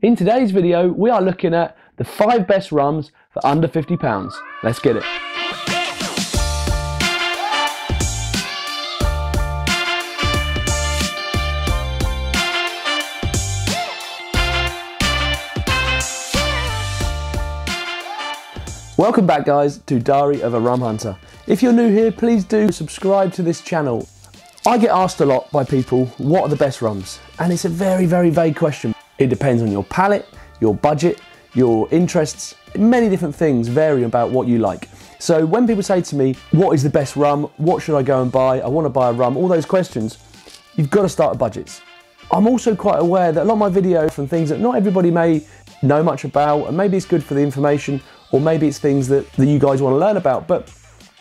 In today's video, we are looking at the 5 best rums for under £50. Let's get it. Welcome back guys to Diary of a Rum Hunter. If you're new here, please do subscribe to this channel. I get asked a lot by people, what are the best rums? And it's a very, very vague question. It depends on your palate, your budget, your interests. Many different things vary about what you like. So when people say to me, what is the best rum? What should I go and buy? I want to buy a rum. All those questions, you've got to start at budgets. I'm also quite aware that a lot of my videos from things that not everybody may know much about, and maybe it's good for the information, or maybe it's things that you guys want to learn about, but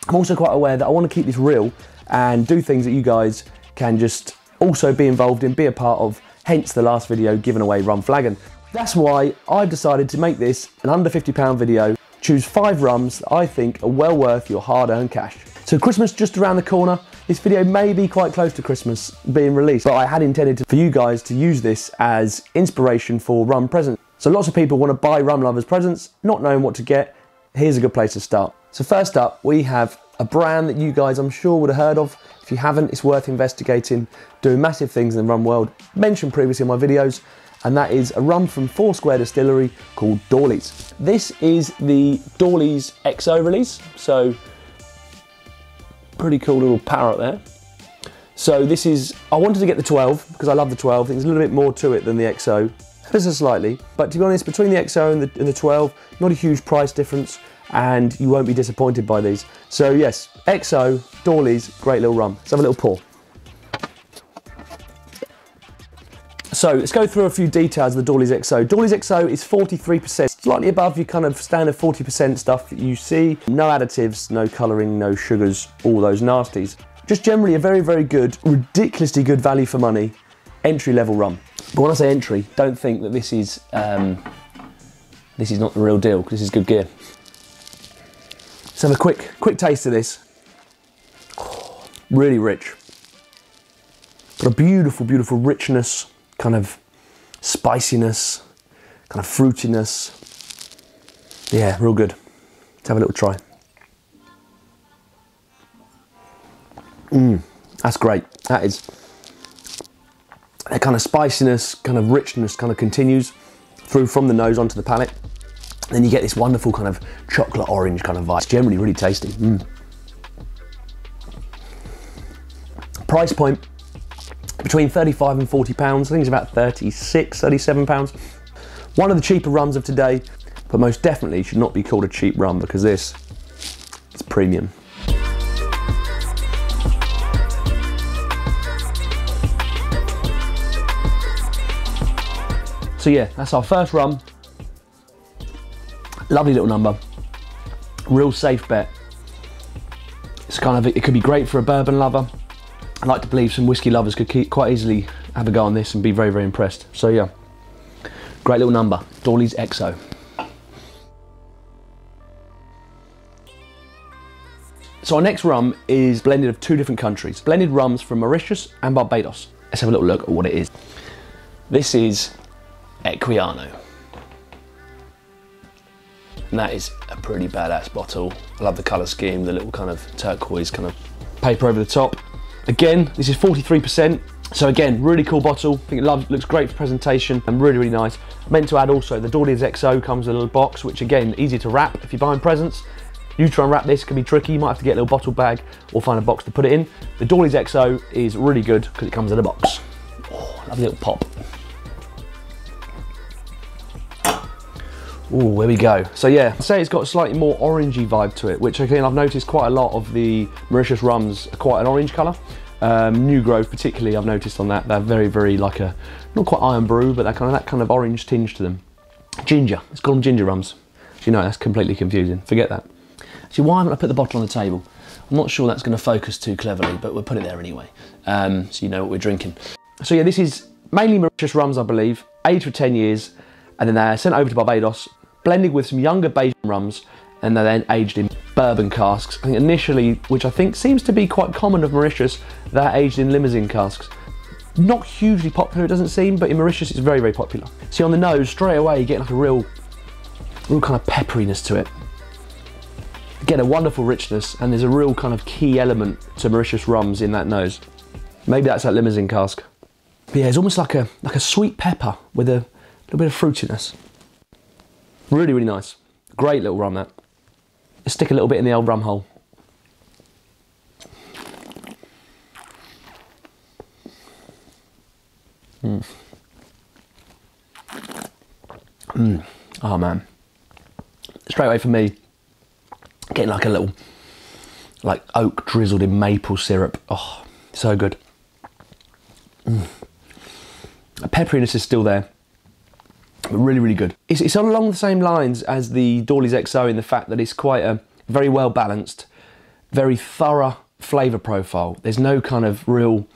I'm also quite aware that I want to keep this real and do things that you guys can just also be involved in, be a part of, hence the last video giving away rum flagon. That's why I've decided to make this an under £50 video, choose 5 rums that I think are well worth your hard-earned cash. So Christmas just around the corner. This video may be quite close to Christmas being released, but I had intended for you guys to use this as inspiration for rum presents. So lots of people want to buy rum lovers presents, not knowing what to get. Here's a good place to start. So first up, we have a brand that you guys I'm sure would have heard of. If you haven't, it's worth investigating, doing massive things in the rum world, mentioned previously in my videos, and that is a rum from Foursquare Distillery called Dawleys. This is the Dawleys Xo release, so pretty cool little parrot there. So this is, I wanted to get the 12 because I love the 12. I think there's a little bit more to it than the XO. Ever so slightly, but to be honest, between the XO and the 12, not a huge price difference, and you won't be disappointed by these. So yes, XO, Dawleys, great little rum. Let's have a little pour. So let's go through a few details of the Dawleys Xo. Dawleys Xo is 43%, slightly above your kind of standard 40% stuff that you see. No additives, no colouring, no sugars, all those nasties. Just generally a very, very good, ridiculously good value for money, entry-level rum. But when I say entry, don't think that this is not the real deal, because this is good gear. Let's have a quick taste of this. Oh, really rich. Got a beautiful, beautiful richness, kind of spiciness, kind of fruitiness. Yeah, real good. Let's have a little try. That's great. That is. That kind of spiciness, kind of richness kind of continues through from the nose onto the palate. Then you get this wonderful kind of chocolate orange kind of vibe. It's generally really tasty. Price point, between 35 and 40 pounds. I think it's about 36, 37 pounds. One of the cheaper rums of today, but most definitely should not be called a cheap rum because this is premium. So yeah, that's our first rum. Lovely little number. Real safe bet. It's kind of, it could be great for a bourbon lover. I like to believe some whiskey lovers could quite easily have a go on this and be very, very impressed. So yeah, great little number. Dawleys Xo. So our next rum is blended of 2 different countries. Blended rums from Mauritius and Barbados. Let's have a little look at what it is. This is Equiano. And that is a pretty badass bottle. I love the colour scheme, the little kind of turquoise kind of paper over the top. Again, this is 43%. So again, really cool bottle. I think it looks great for presentation and really, really nice. I meant to add also the Dawleys Xo comes with a little box, which again, easy to wrap. If you're buying presents, you try and wrap this, can be tricky. You might have to get a little bottle bag or find a box to put it in. The Dawleys Xo is really good because it comes in a box. Oh, lovely little pop. Oh, here we go. So yeah, I'd say it's got a slightly more orangey vibe to it, which again, I've noticed quite a lot of the Mauritius rums are quite an orange colour. New Grove particularly, I've noticed on that, they're very, very like a, not quite iron brew, but that kind of orange tinge to them. Ginger, let's call them ginger rums. You know, that's completely confusing, forget that. See, why haven't I put the bottle on the table? I'm not sure that's going to focus too cleverly, but we'll put it there anyway, so you know what we're drinking. So yeah, this is mainly Mauritius rums, I believe, aged for 10 years, and then they're sent over to Barbados, blended with some younger Bajan rums, and they're then aged in bourbon casks. I think initially, which I think seems to be quite common of Mauritius, they're aged in limousine casks. Not hugely popular, it doesn't seem, but in Mauritius it's very, very popular. See, on the nose, straight away, you get like a real kind of pepperiness to it. Again, a wonderful richness, and there's a real kind of key element to Mauritius rums in that nose. Maybe that's that limousine cask. But yeah, it's almost like a sweet pepper with a little bit of fruitiness. Really, really nice. Great little rum, that. Let's stick a little bit in the old rum hole. Oh man. Straight away for me, getting like a little, like oak drizzled in maple syrup. Oh, so good. The pepperiness is still there. Really, really good. It's along the same lines as the Dawleys Xo in the fact that it's quite a very well balanced, very thorough flavour profile. There's no kind of real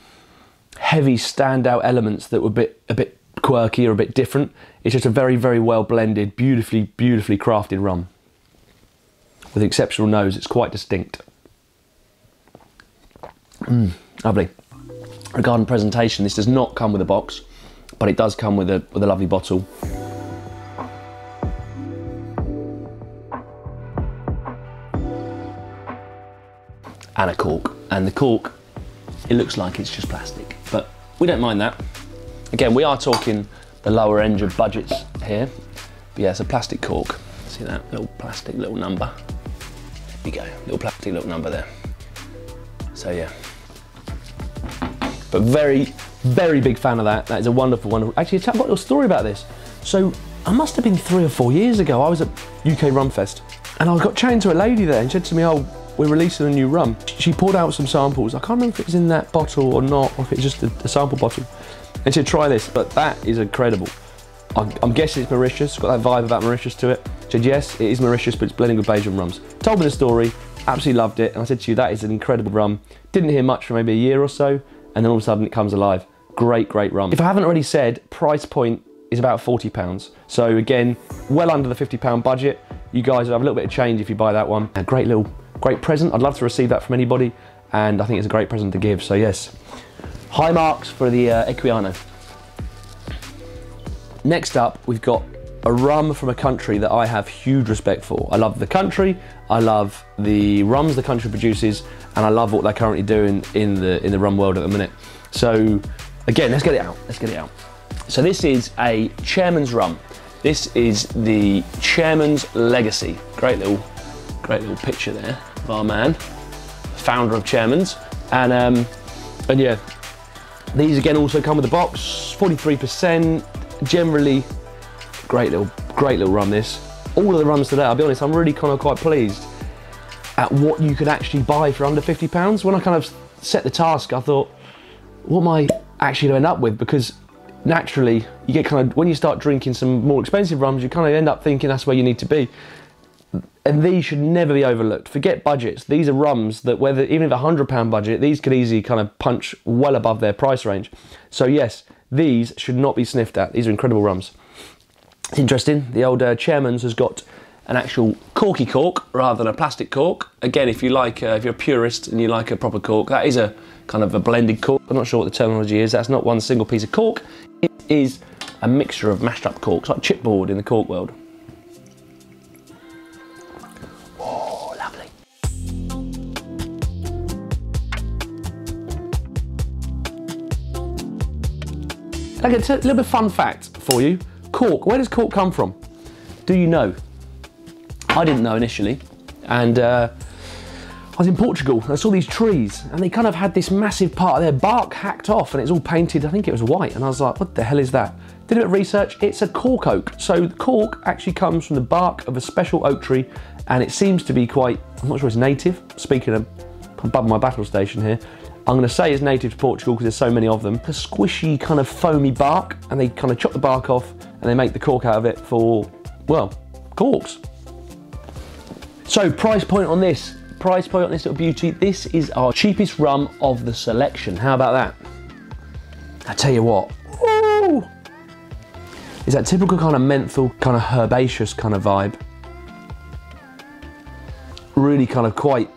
heavy standout elements that were a bit quirky or a bit different. It's just a very, very well blended, beautifully, beautifully crafted rum. With an exceptional nose, it's quite distinct. Lovely. Regarding presentation, this does not come with a box, but it does come with a lovely bottle. And a cork. And the cork, it looks like it's just plastic, but we don't mind that. Again, we are talking the lower end of budgets here. But yeah, it's a plastic cork. See that little plastic little number? There you go, little plastic little number there. So yeah. But very, very big fan of that. That is a wonderful, wonderful. Actually, I've got a little story about this. So I must have been 3 or 4 years ago. I was at UK Rum Fest, and I got chatting to a lady there, and she said to me, "Oh, we're releasing a new rum." She poured out some samples. I can't remember if it was in that bottle or not, or if it's just a sample bottle. And she said, "Try this," but that is incredible. I'm guessing it's Mauritius. It's got that vibe about Mauritius to it. She said, "Yes, it is Mauritius, but it's blending with Belgian rums." Told me the story. Absolutely loved it. And I said to you, that is an incredible rum. Didn't hear much for maybe a year or so, and then all of a sudden it comes alive. Great, great rum. If I haven't already said, price point is about £40. So again, well under the £50 budget. You guys will have a little bit of change if you buy that one. A great present. I'd love to receive that from anybody, and I think it's a great present to give. So yes, high marks for the Equiano. Next up, we've got a rum from a country that I have huge respect for. I love the country, I love the rums the country produces, and I love what they're currently doing in the rum world at the minute. So again, let's get it out, let's get it out. So this is a Chairman's rum. This is the Chairman's Legacy. Great little picture there of our man, founder of Chairman's. And yeah, these again also come with a box, 43%, generally great little rum this. All of the rums today, I'll be honest, I'm really kind of quite pleased at what you could actually buy for under £50. When I kind of set the task, I thought, what am I actually going to end up with? Because naturally, you get kind of, when you start drinking some more expensive rums, you kind of end up thinking that's where you need to be. And these should never be overlooked. Forget budgets. These are rums that, whether even if £100 budget, these could easily kind of punch well above their price range. So yes, these should not be sniffed at. These are incredible rums. It's interesting, the old Chairman's has got an actual corky cork rather than a plastic cork. Again, if you like, if you're a purist and you like a proper cork, that is a kind of a blended cork. I'm not sure what the terminology is. That's not one single piece of cork. It is a mixture of mashed up corks, like chipboard in the cork world. Oh, lovely. Okay, a little bit of fun fact for you. Cork, where does cork come from? Do you know? I didn't know initially, and I was in Portugal and I saw these trees, and they kind of had this massive part of their bark hacked off, and it's all painted, I think it was white, and I was like, what the hell is that? Did a bit of research, it's a cork oak. So the cork actually comes from the bark of a special oak tree, and it seems to be quite, I'm not sure it's native, speaking of above my battle station here, I'm going to say it's native to Portugal because there's so many of them. A squishy kind of foamy bark, and they kind of chop the bark off and they make the cork out of it for, well, corks. So price point on this little beauty, this is our cheapest rum of the selection. How about that? I tell you what, ooh, is that typical kind of menthol, kind of herbaceous kind of vibe. Really kind of quite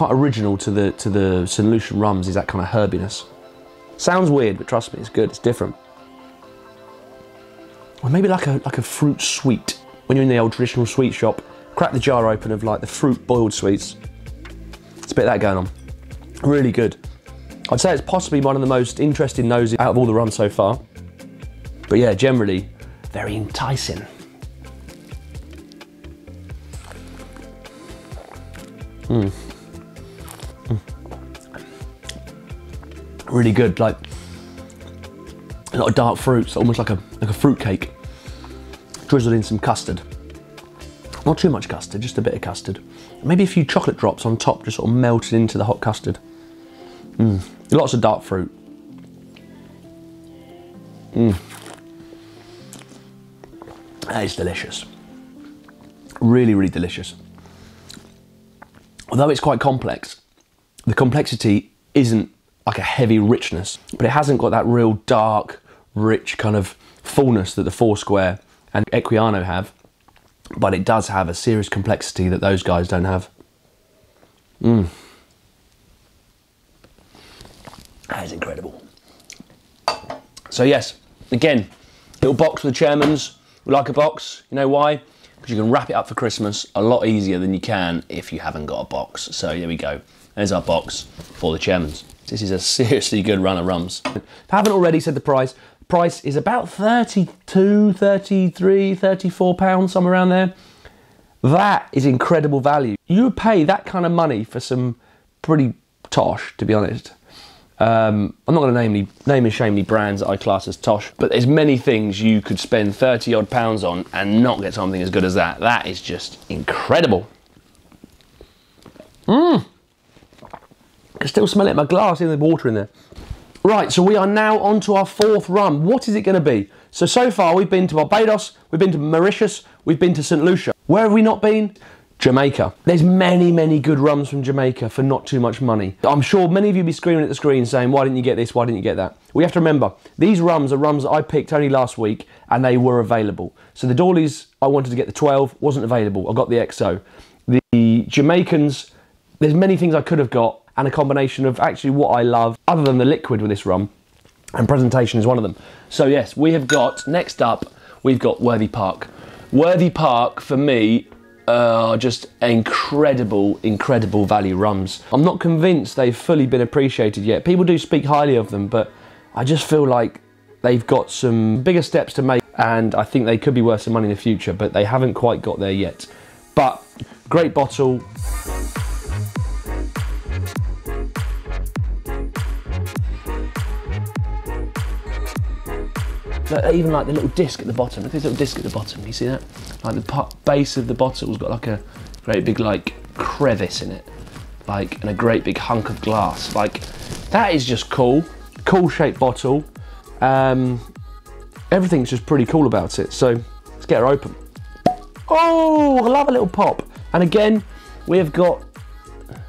original to the St. Lucian rums, is that kind of herbiness. Sounds weird, but trust me, it's good, it's different. Or maybe like a fruit sweet. When you're in the old traditional sweet shop, crack the jar open of like the fruit boiled sweets. It's a bit of that going on. Really good. I'd say it's possibly one of the most interesting noses out of all the rums so far. But yeah, generally, very enticing. Really good, like a lot of dark fruits, almost like a fruit cake. Drizzled in some custard. Not too much custard, just a bit of custard. Maybe a few chocolate drops on top, just sort of melted into the hot custard. Lots of dark fruit. That is delicious. Really, really delicious. Although it's quite complex, the complexity isn't like a heavy richness, but it hasn't got that real dark, rich kind of fullness that the Foursquare and Equiano have, but it does have a serious complexity that those guys don't have. That is incredible. So yes, again, little box for the chairmans. We like a box, you know why? Because you can wrap it up for Christmas a lot easier than you can if you haven't got a box. So there we go, there's our box for the chairmans. This is a seriously good run of rums. If I haven't already said the price is about 32, 33, 34 pounds, somewhere around there. That is incredible value. You would pay that kind of money for some pretty tosh, to be honest. I'm not going to name and shame any brands that I class as tosh, but there's many things you could spend 30 odd pounds on and not get something as good as that. That is just incredible. I can still smell it in my glass, in the water in there. Right, so we are now on to our fourth rum. What is it going to be? So far we've been to Barbados, we've been to Mauritius, we've been to St. Lucia. Where have we not been? Jamaica. There's many, many good rums from Jamaica for not too much money. I'm sure many of you will be screaming at the screen saying, why didn't you get this, why didn't you get that? We have to remember, these rums are rums that I picked only last week and they were available. So the Dawleys, I wanted to get the 12, wasn't available. I got the XO. The Jamaicans, there's many things I could have got, and a combination of actually what I love, other than the liquid with this rum, and presentation is one of them. So yes, we have got, next up, we've got Worthy Park. Worthy Park, for me, are just incredible, incredible value rums. I'm not convinced they've fully been appreciated yet. People do speak highly of them, but I just feel like they've got some bigger steps to make, and I think they could be worth some money in the future, but they haven't quite got there yet. But great bottle. Even like the little disc at the bottom, look at this little disc at the bottom, you see that? Like the base of the bottle's got like a great big like crevice in it, like, and a great big hunk of glass. Like, that is just cool. Cool shaped bottle. Everything's just pretty cool about it. So let's get her open. Oh, I love a little pop. And again, we have got a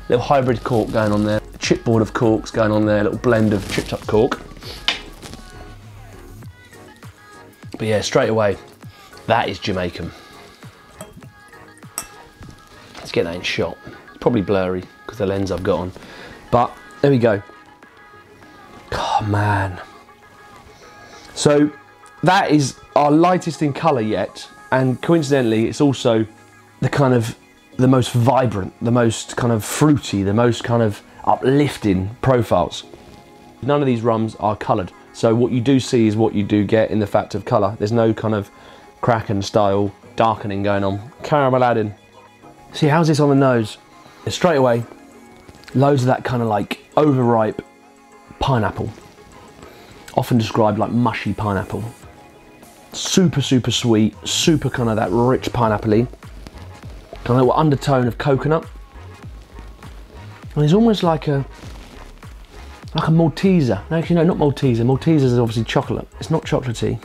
little hybrid cork going on there, a chipboard of corks going on there, a little blend of chipped up cork. But yeah, straight away, that is Jamaican. Let's get that in shot. It's probably blurry because the lens I've got on. But there we go. Oh man. So that is our lightest in colour yet. And coincidentally, it's also the most vibrant, the most kind of fruity, the most kind of uplifting profiles. None of these rums are coloured. So what you do see is what you do get in the fact of colour. There's no kind of Kraken style darkening going on. Caramel adding. See, how's this on the nose? Straight away, loads of that kind of like overripe pineapple. Often described like mushy pineapple. Super, super sweet, super kind of that rich pineapple-y. Kind of little undertone of coconut. And it's almost like a Malteser. No, actually, no, not Malteser. Maltesers is obviously chocolate. It's not chocolatey.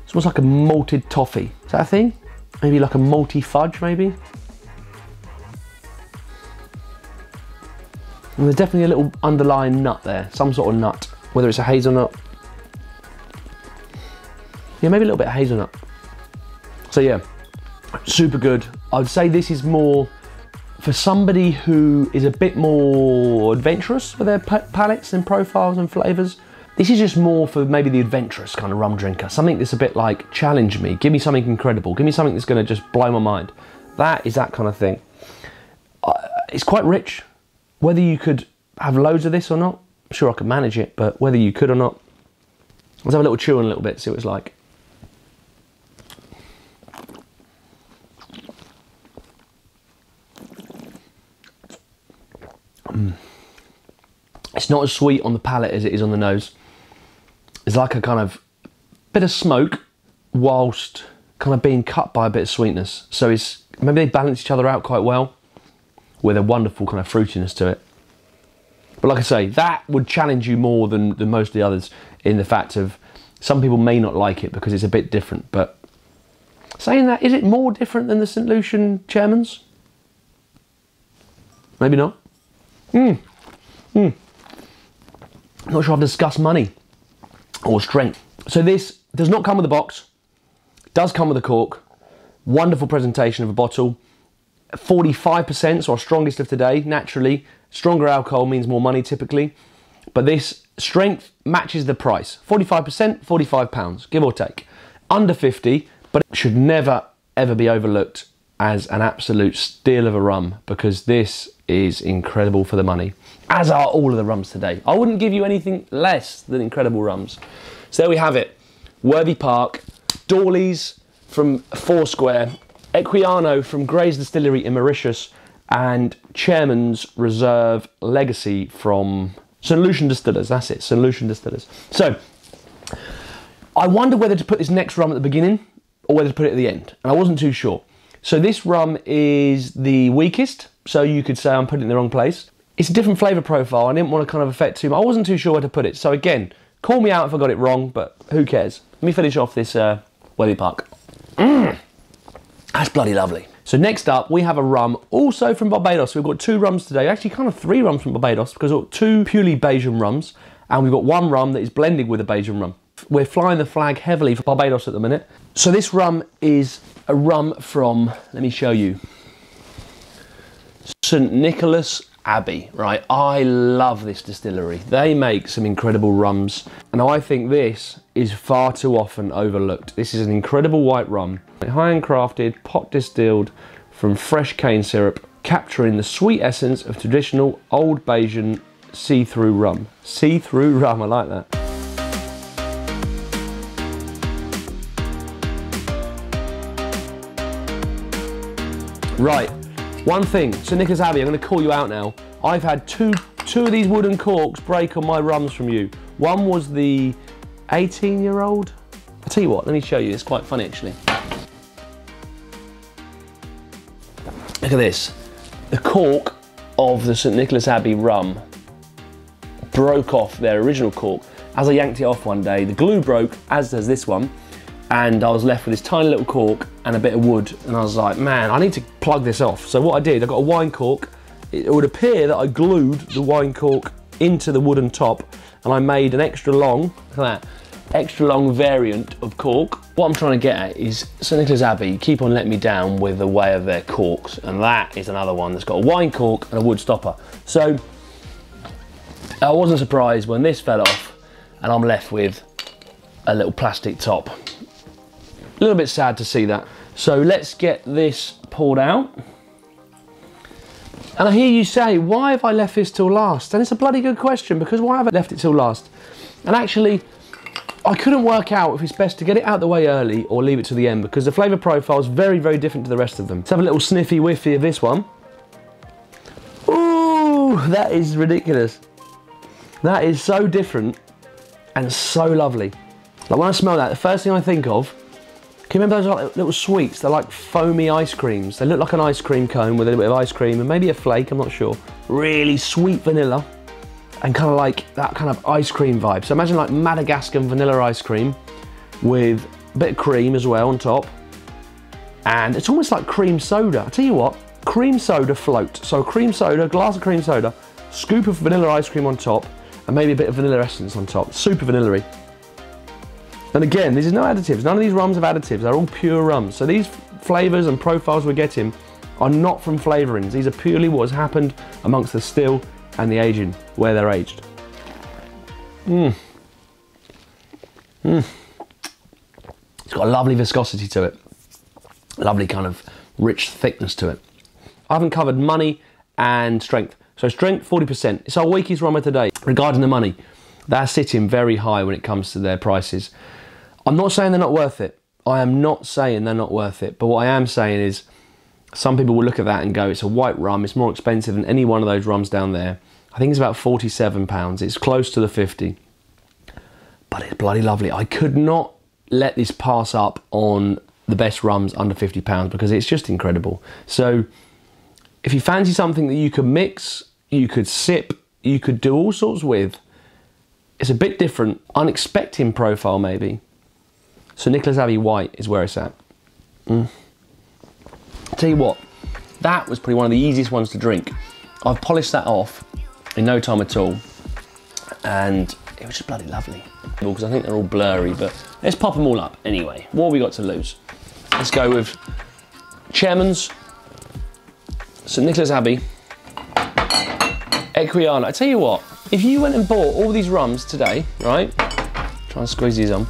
It's almost like a malted toffee. Is that a thing? Maybe like a malty fudge, maybe? And there's definitely a little underlying nut there. Some sort of nut. Whether it's a hazelnut. Yeah, maybe a little bit of hazelnut. So yeah, super good. I would say this is more for somebody who is a bit more adventurous with their palates and profiles and flavours. This is just more for maybe the adventurous kind of rum drinker. Something that's a bit like, challenge me, give me something incredible, give me something that's going to just blow my mind. That is that kind of thing. It's quite rich. Whether you could have loads of this or not, I'm sure I could manage it, but whether you could or not, let's have a little chew on a little bit, see what it's like. It's not as sweet on the palate as it is on the nose. It's like a kind of bit of smoke whilst kind of being cut by a bit of sweetness. So it's, maybe they balance each other out quite well with a wonderful kind of fruitiness to it. But like I say, that would challenge you more than most of the others, in the fact of some people may not like it because it's a bit different. But saying that, is it more different than the St. Lucian Chairman's? Maybe not. I'm not sure I've discussed money or strength. So this does not come with a box. It does come with a cork. Wonderful presentation of a bottle. 45%, so our strongest of today. Naturally, stronger alcohol means more money typically. But this strength matches the price. 45%, £45, give or take. Under 50, but it should never, ever be overlooked as an absolute steal of a rum, because this is incredible for the money, as are all of the rums today. I wouldn't give you anything less than incredible rums. So there we have it. Worthy Park, Dawleys from Foursquare, Equiano from Gray's Distillery in Mauritius, and Chairman's Reserve Legacy from St. Lucian Distillers. That's it, St. Lucian Distillers. So I wondered whether to put this next rum at the beginning or whether to put it at the end, and I wasn't too sure. So this rum is the weakest, so you could say I'm putting it in the wrong place. It's a different flavour profile. I didn't want to kind of affect too much. I wasn't too sure where to put it. So again, call me out if I got it wrong, but who cares? Let me finish off this Worthy Park. That's bloody lovely. So next up, we have a rum also from Barbados. We've got two rums today, actually kind of three rums from Barbados, because we've got two purely Bajan rums, and we've got one rum that is blended with a Bajan rum. We're flying the flag heavily for Barbados at the minute. So this rum is a rum from, let me show you, St. Nicholas Abbey, right? I love this distillery. They make some incredible rums, and I think this is far too often overlooked. This is an incredible white rum, handcrafted, pot distilled from fresh cane syrup, capturing the sweet essence of traditional old Bajan see-through rum. See-through rum, I like that. Right, one thing, St. Nicholas Abbey, I'm going to call you out now. I've had two of these wooden corks break on my rums from you. One was the 18-year-old. I'll tell you what, let me show you, it's quite funny actually. Look at this. The cork of the St. Nicholas Abbey rum broke off their original cork. As I yanked it off one day, the glue broke, as does this one, and I was left with this tiny little cork and a bit of wood, and I was like, man, I need to plug this off. So what I did, I got a wine cork. It would appear that I glued the wine cork into the wooden top, and I made an extra long, look at that, extra long variant of cork. What I'm trying to get at is St. Nicholas Abbey keep on letting me down with the way of their corks, and that is another one that's got a wine cork and a wood stopper. So I wasn't surprised when this fell off and I'm left with a little plastic top. A little bit sad to see that. So let's get this poured out. And I hear you say, why have I left this till last? And it's a bloody good question, because why have I left it till last? And actually, I couldn't work out if it's best to get it out the way early or leave it to the end, because the flavour profile is very, very different to the rest of them. Let's have a little sniffy whiffy of this one. Ooh, that is ridiculous. That is so different and so lovely. Like when I smell that, the first thing I think of, can you remember those like little sweets? They're like foamy ice creams. They look like an ice cream cone with a little bit of ice cream and maybe a flake, I'm not sure. Really sweet vanilla and kind of like that kind of ice cream vibe. So imagine like Madagascar vanilla ice cream with a bit of cream as well on top. And it's almost like cream soda. I tell you what, cream soda float. So cream soda, glass of cream soda, scoop of vanilla ice cream on top, and maybe a bit of vanilla essence on top. Super vanilla-y. And again, there's no additives. None of these rums have additives. They're all pure rums. So these flavours and profiles we're getting are not from flavourings. These are purely what has happened amongst the still and the aging, where they're aged. It's got a lovely viscosity to it. Lovely kind of rich thickness to it. I haven't covered money and strength. So strength, 40%. It's our weakest rum of today. Regarding the money, they're sitting very high when it comes to their prices. I'm not saying they're not worth it. I am not saying they're not worth it. But what I am saying is, some people will look at that and go, it's a white rum, it's more expensive than any one of those rums down there. I think it's about £47. It's close to the 50. But it's bloody lovely. I could not let this pass up on the best rums under £50 because it's just incredible. So if you fancy something that you could mix, you could sip, you could do all sorts with, it's a bit different, unexpected profile maybe. So Nicholas Abbey White is where it's at. Tell you what, that was probably one of the easiest ones to drink. I've polished that off in no time at all, and it was just bloody lovely. Because I think they're all blurry, but let's pop them all up anyway. What have we got to lose? Let's go with Chairman's, St Nicholas Abbey, Equiano. I tell you what, if you went and bought all these rums today, right? Try and squeeze these on.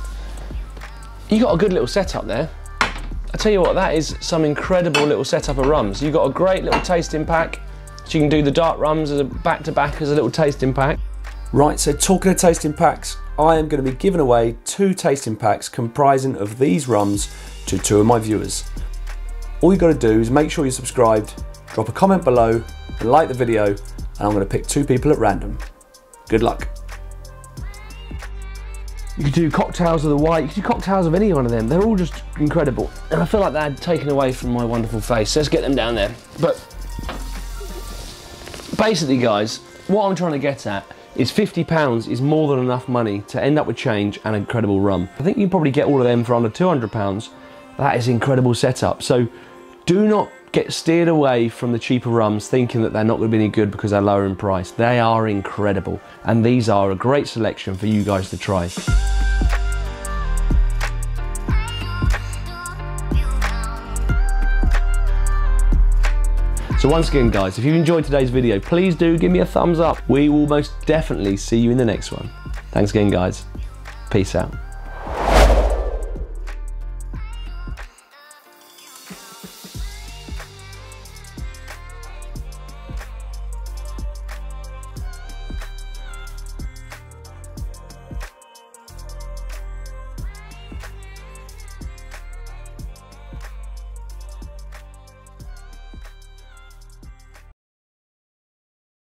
You got a good little setup there. I tell you what, that is some incredible little setup of rums. You've got a great little tasting pack, so you can do the dark rums as a back-to-back as a little tasting pack. Right, so talking of tasting packs, I am going to be giving away 2 tasting packs comprising of these rums to 2 of my viewers. All you've got to do is make sure you're subscribed, drop a comment below, and like the video, and I'm going to pick 2 people at random. Good luck. You could do cocktails of the white, you could do cocktails of any one of them. They're all just incredible. And I feel like they're taken away from my wonderful face. So let's get them down there. But basically, guys, what I'm trying to get at is £50 is more than enough money to end up with change and incredible rum. I think you can probably get all of them for under £200. That is incredible setup. So do not get steered away from the cheaper rums thinking that they're not going to be any good because they're lower in price. They are incredible, and these are a great selection for you guys to try. So once again, guys, if you enjoyed today's video, please do give me a thumbs up. We will most definitely see you in the next one. Thanks again, guys. Peace out.